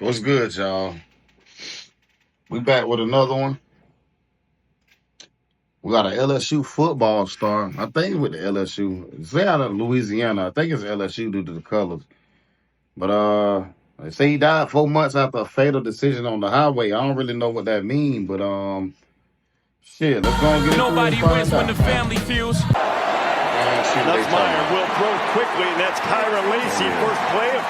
What's good, y'all? We back with another one. We got an LSU football star. I think it's with the LSU. It's out of Louisiana. I think it's LSU due to the colors. But they say he died 4 months after a fatal decision on the highway. I don't really know what that means, but shit, let's go and get into it and find out. Family feels. Nussmeier will throw quickly, and that's Kyron Lacey, first play of.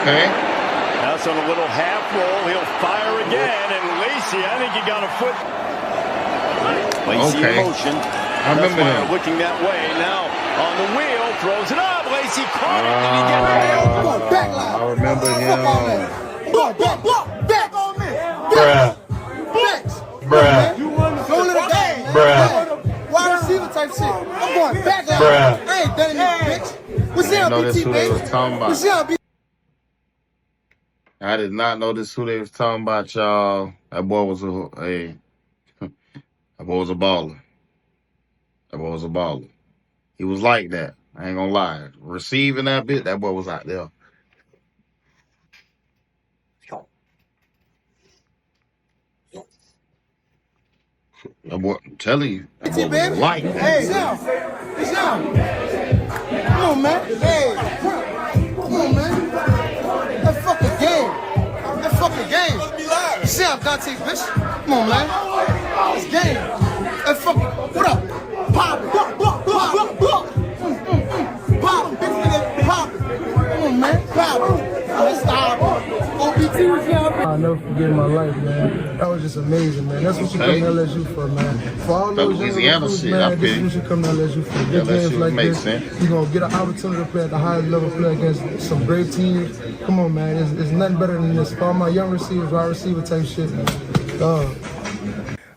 Okay. That's on a little half roll. He'll fire again, and Lacey, I think he got a foot. Lacey in motion. I remember him. Looking that way now on the wheel, throws it up. Lacey caught it. Did he get it? I remember him. Back on me. Bruh. You won the goal of the game. Wide receiver type shit. I'm going back line. I ain't done this, bitch. What's up, BT, baby? What's up, BT? I did not know this who they was talking about, y'all. That boy was that boy was a baller. That boy was a baller. He was like that. I ain't gonna lie. Receiving that bit, that boy was out there. That boy, I'm telling you, that boy was like that. Hey, it's out. Come on, man. Hey, come on, man. That fucking game. That fucking game. See how Dante, bitch. Come on, man. It's game. That fucking, what up? Pop, pop, pop, pop, pop. Pop, bitch, nigga, pop. Come on, man. Pop. Let's stop. OBT was here. I'll never forget in my life, man. That was just amazing, man. That's what you come to LSU for, man. For all those Louisiana shit, man, this is what you come to LSU for. Big games like this, you're going to get an opportunity to play at the highest level, play against some great teams. Come on, man. It's nothing better than this. For all my young receivers, wide receiver type shit, man.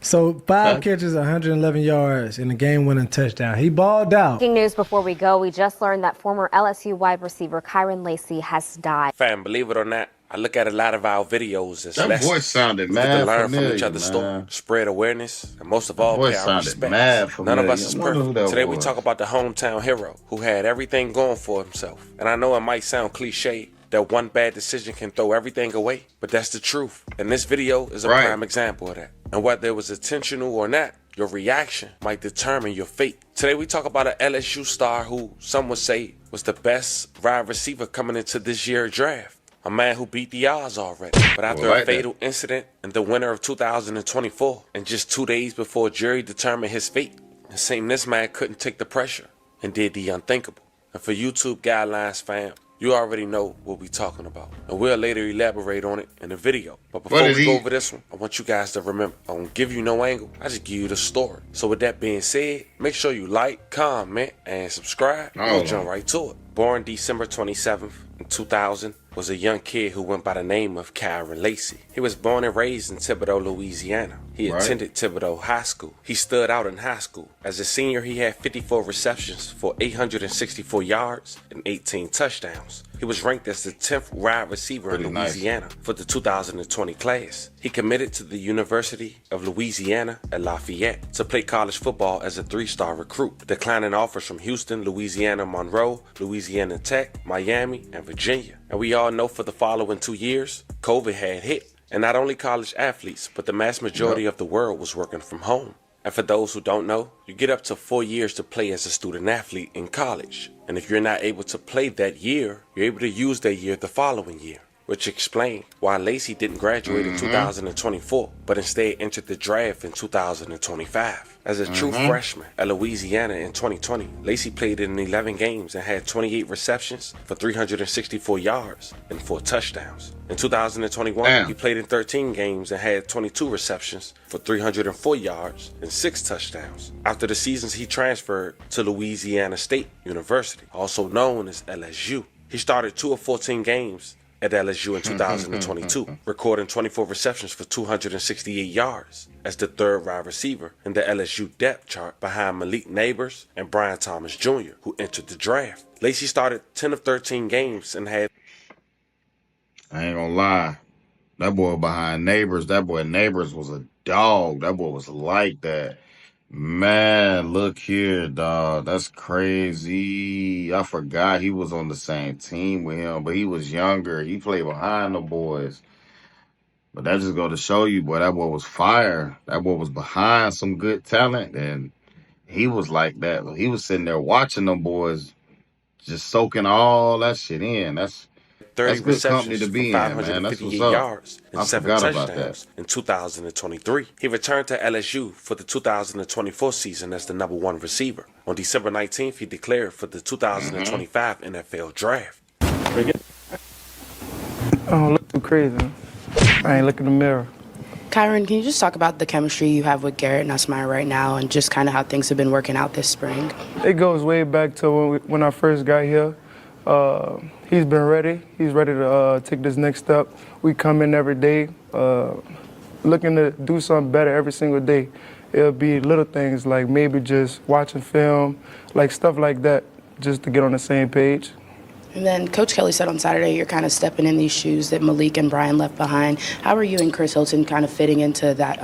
So 5 catches, 111 yards in the game-winning touchdown. He balled out. Breaking news before we go, we just learned that former LSU wide receiver Kyron Lacey has died. Fam, believe it or not, I look at a lot of our videos as that voice sounded mad to learn familiar, from each other's story, spread awareness, and most of all, voice pay our sounded respects. mad familiar. None of us is perfect. Today we talk about the hometown hero who had everything going for himself. And I know it might sound cliche that one bad decision can throw everything away, but that's the truth. And this video is a prime example of that. And whether it was intentional or not, your reaction might determine your fate. Today we talk about an LSU star who some would say was the best wide receiver coming into this year's draft. A man who beat the odds already. But after a fatal incident in the winter of 2024, and just 2 days before a jury determined his fate, it seemed this man couldn't take the pressure and did the unthinkable. And for YouTube guidelines, fam, you already know what we're talking about. And we'll later elaborate on it in the video. But before we go over this one, I want you guys to remember, I don't give you no angle, I just give you the story. So with that being said, make sure you like, comment, and subscribe. We'll jump right to it. Born December 27th in 2000, was a young kid who went by the name of Kyron Lacey. He was born and raised in Thibodaux, Louisiana. He attended Thibodaux High School. He stood out in high school. As a senior, he had 54 receptions for 864 yards and 18 touchdowns. He was ranked as the 10th wide receiver in Louisiana for the 2020 class. He committed to the University of Louisiana at Lafayette to play college football as a 3-star recruit, declining offers from Houston, Louisiana Monroe, Louisiana Tech, Miami, and Virginia. And we all know for the following 2 years, COVID had hit. And not only college athletes, but the mass majority of the world was working from home. And for those who don't know, you get up to 4 years to play as a student athlete in college. And if you're not able to play that year, you're able to use that year the following year. Which explained why Lacey didn't graduate in 2024, but instead entered the draft in 2025. As a true freshman at Louisiana in 2020, Lacey played in 11 games and had 28 receptions for 364 yards and 4 touchdowns. In 2021, he played in 13 games and had 22 receptions for 304 yards and 6 touchdowns. After the seasons, he transferred to Louisiana State University, also known as LSU. He started 2 of 14 games at LSU in 2022, recording 24 receptions for 268 yards as the 3rd wide receiver in the LSU depth chart behind Malik Neighbors and Brian Thomas Jr., who entered the draft. Lacey started 10 of 13 games and had... I ain't gonna lie. That boy behind Neighbors, that boy Neighbors was a dog. That boy was like that. Man, look here, dog. That's crazy. I forgot he was on the same team with him, but he was younger. He played behind the boys. But that just go to show you, boy, that boy was fire. That boy was behind some good talent, and he was like that. He was sitting there watching them boys, just soaking all that shit in. Thirty That's good company receptions to for be in, man. That's what's 558 up. yards and I 7 forgot about that. touchdowns in 2023. He returned to LSU for the 2024 season as the #1 receiver. On December 19th, he declared for the 2025 NFL Draft. I don't look too crazy. I ain't look in the mirror. Kyron, can you just talk about the chemistry you have with Garrett Nussmeier right now and just kind of how things have been working out this spring? It goes way back to when I first got here. He's been ready. He's ready to take this next step. We come in every day looking to do something better every single day. It'll be little things like maybe just watching film, like stuff like that, just to get on the same page. And then Coach Kelly said on Saturday you're kind of stepping in these shoes that Malik and Brian left behind. How are you and Chris Hilton kind of fitting into that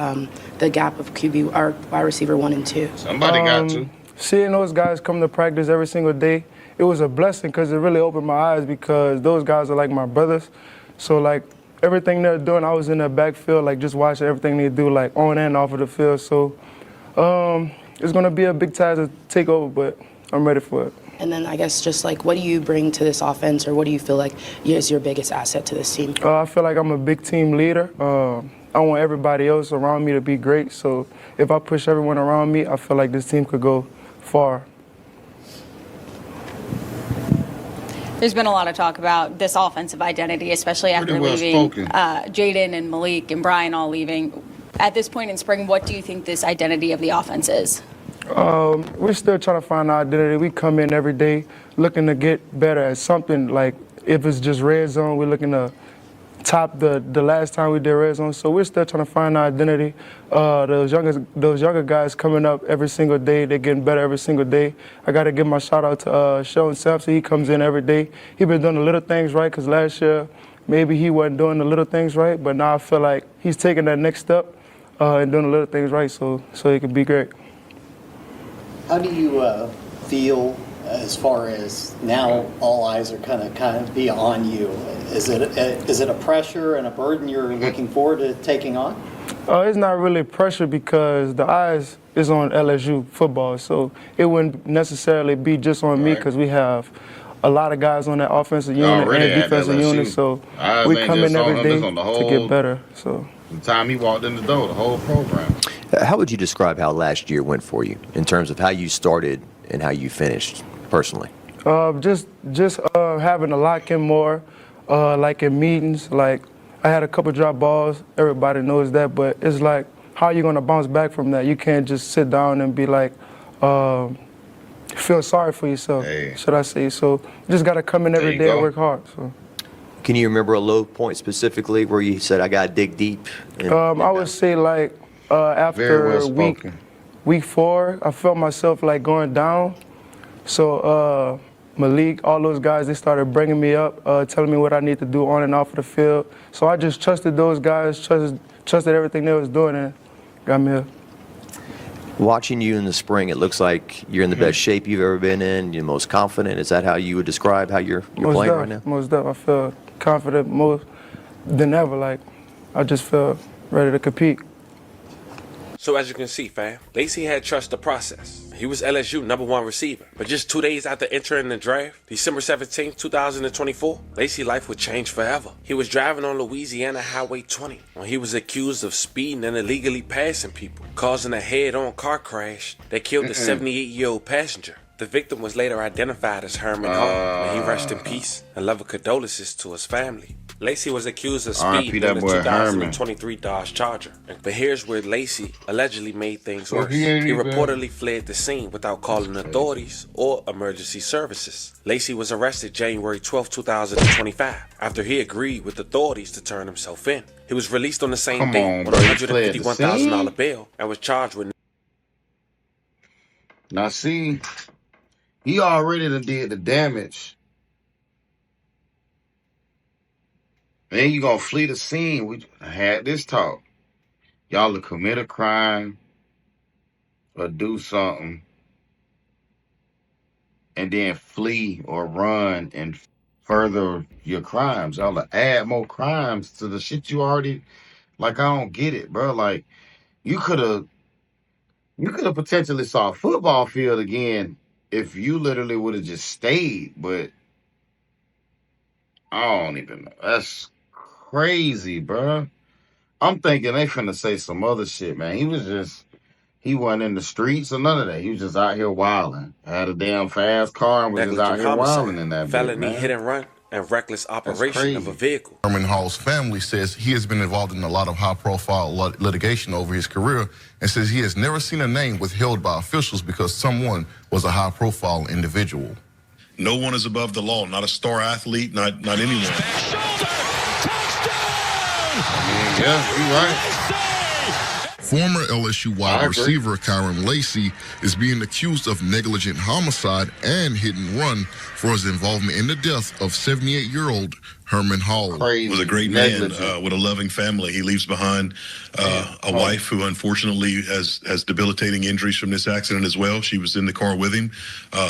the gap of QB or wide receiver 1 and 2? Somebody got to. Seeing those guys come to practice every single day, it was a blessing because it really opened my eyes because those guys are like my brothers. So like everything they're doing, I was in the backfield, like just watching everything they do, like on and off of the field. So it's gonna be a big task to take over, but I'm ready for it. And then I guess just like what do you bring to this offense or what do you feel like is your biggest asset to this team? I feel like I'm a big team leader. I want everybody else around me to be great. So if I push everyone around me, I feel like this team could go far. There's been a lot of talk about this offensive identity, especially after leaving Jaden and Malik and Brian all leaving. At this point in spring, what do you think this identity of the offense is? We're still trying to find our identity. We come in every day looking to get better at something. Like if it's just red zone, we're looking to top the last time we did red zone. So we're still trying to find our identity. Those younger guys coming up every single day, they're getting better every single day. I got to give my shout out to Sheldon Sampson. He comes in every day. He been doing the little things right because last year maybe he wasn't doing the little things right, but now I feel like he's taking that next step and doing the little things right so he can be great. How do you feel as far as now all eyes are kind of be on you? Is it a pressure and a burden you're looking forward to taking on? It's not really pressure because the eyes is on LSU football, so it wouldn't necessarily be just on me because we have a lot of guys on that offensive unit and defensive unit, so we come in every day to get better. So the time he walked in the door, the whole program. How would you describe how last year went for you in terms of how you started and how you finished personally? Just having to lock in more, like in meetings. Like I had a couple drop balls. Everybody knows that, but it's like how are you gonna bounce back from that? You can't just sit down and be like, feel sorry for yourself, should I say? So you just gotta come in every day and work hard. So. Can you remember a low point specifically where you said I gotta dig deep? I would say like after week 4, I felt myself like going down. So Malik, all those guys, they started bringing me up, telling me what I need to do on and off of the field. So I just trusted those guys, trusted everything they was doing, and got me here. Watching you in the spring, it looks like you're in the best shape you've ever been in. You're most confident. Is that how you would describe how you're playing right now? Most definitely. I feel confident more than ever. Like I just feel ready to compete. So as you can see, fam, Lacey had trust the process. He was LSU #1 receiver. But just 2 days after entering the draft, December 17, 2024, Lacey's life would change forever. He was driving on Louisiana Highway 20 when he was accused of speeding and illegally passing people, causing a head-on car crash that killed the 78-year-old passenger. The victim was later identified as Herman Hall. May he rest in peace and love condolences to his family. Lacey was accused of speeding in the 2023 Dodge Charger. But here's where Lacey allegedly made things worse. He reportedly fled the scene without calling authorities or emergency services. Lacey was arrested January 12, 2025 after he agreed with authorities to turn himself in. He was released on the same day on a $151,000 bail and was charged with... Now see, he already done did the damage. Then you gonna flee the scene. We had this talk. Y'all will commit a crime. or do something and then flee or run and further your crimes. Y'all to add more crimes to the shit you already. Like, I don't get it, bro. Like, you could have potentially saw a football field again if you literally would have just stayed, but I don't even know. That's crazy, bro. I'm thinking they finna say some other shit, man. He wasn't in the streets or none of that. He was just out here wilding. Had a damn fast car and was just out Negligent here wilding homicide, in that bitch, felony hit man. and run, and reckless That's operation of a crazy. vehicle. Herman Hall's family says he has been involved in a lot of high-profile litigation over his career and says he has never seen a name withheld by officials because someone was a high-profile individual. No one is above the law, not a star athlete, not anyone. Yeah, you're right. Former LSU wide receiver Kyron Lacy is being accused of negligent homicide and hit and run for his involvement in the death of 78-year-old Herman Hall. Crazy. He was a great man with a loving family. He leaves behind a wife who unfortunately has debilitating injuries from this accident as well. She was in the car with him.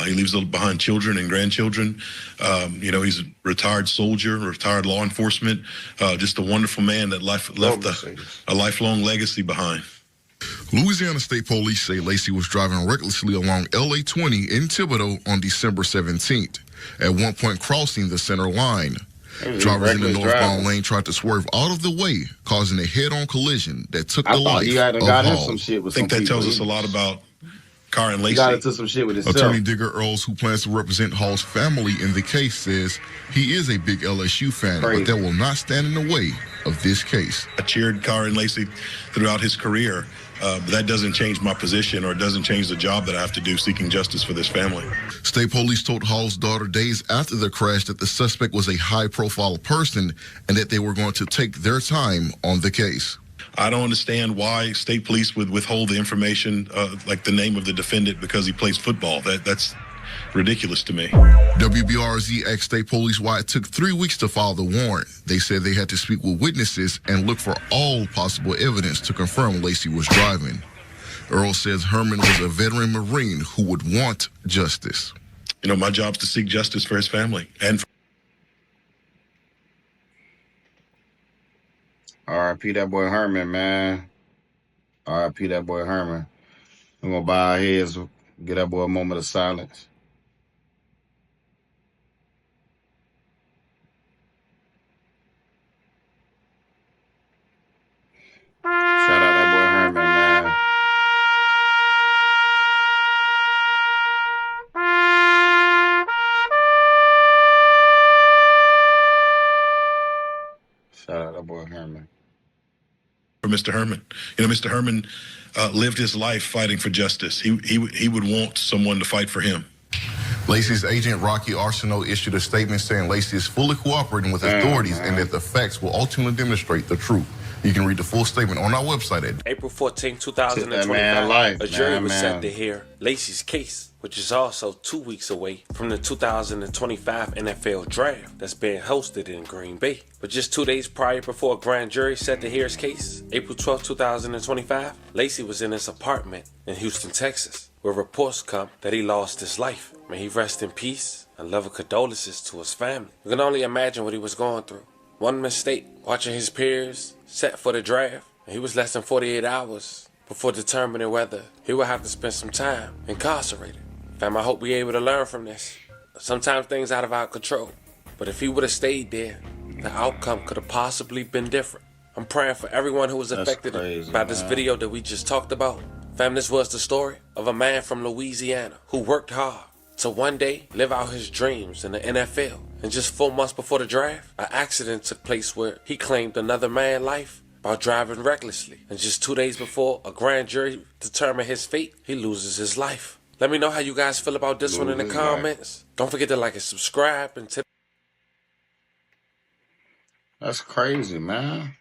He leaves behind children and grandchildren. He's a retired soldier, retired law enforcement, just a wonderful man that left a lifelong legacy behind. Louisiana State Police say Lacy was driving recklessly along LA 20 in Thibodaux on December 17th, at one point crossing the center line. Drivers in the northbound lane tried to swerve out of the way, causing a head-on collision that took the life of Hall. I think that tells us a lot about Kyron Lacy. Got into some shit with himself. Attorney Digger Earls, who plans to represent Hall's family in the case, says he is a big LSU fan, but that will not stand in the way of this case. I cheered Kyron Lacy throughout his career. But that doesn't change my position or doesn't change the job that I have to do seeking justice for this family. State police told Hall's daughter days after the crash that the suspect was a high-profile person and that they were going to take their time on the case. I don't understand why state police would withhold the information, like the name of the defendant, because he plays football. That's ridiculous to me. WBRZ asked state police why it took 3 weeks to file the warrant. They said they had to speak with witnesses and look for all possible evidence to confirm Lacy was driving. Earl says Herman was a veteran Marine who would want justice. My job's to seek justice for his family and for R.I.P. that boy Herman, man. R.I.P. that boy Herman. We're going to bow our heads, give that boy a moment of silence. Shout out that boy Herman, man. Shout out that boy Herman. For Mr. Herman. Mr. Herman lived his life fighting for justice. He would want someone to fight for him. Lacy's agent, Rocky Arsenault, issued a statement saying Lacy is fully cooperating with authorities and that the facts will ultimately demonstrate the truth. You can read the full statement on our website at April 14, 2025. A jury was set to hear Lacy's case, which is also 2 weeks away from the 2025 NFL Draft that's being hosted in Green Bay. But just 2 days prior before a grand jury set to hear his case, April 12, 2025, Lacy was in his apartment in Houston, Texas, where reports come that he lost his life. May he rest in peace and love and condolences to his family. You can only imagine what he was going through. One mistake, watching his peers set for the draft, and he was less than 48 hours before determining whether he would have to spend some time incarcerated. Fam, I hope we able to learn from this. Sometimes things out of our control, but if he would have stayed there, the outcome could have possibly been different. I'm praying for everyone who was affected by this video that we just talked about. Fam, this was the story of a man from Louisiana who worked hard to one day live out his dreams in the NFL. And just 4 months before the draft, an accident took place where he claimed another man's life by driving recklessly. And just 2 days before a grand jury determined his fate, he loses his life. Let me know how you guys feel about this one in the comments. Don't forget to like and subscribe and tip. That's crazy, man.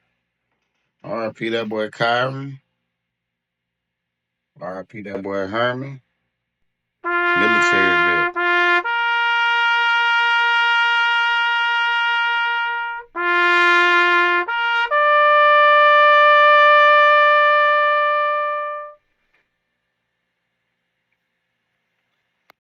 R.I.P. that boy Kyron. R.I.P. that boy Herman. Military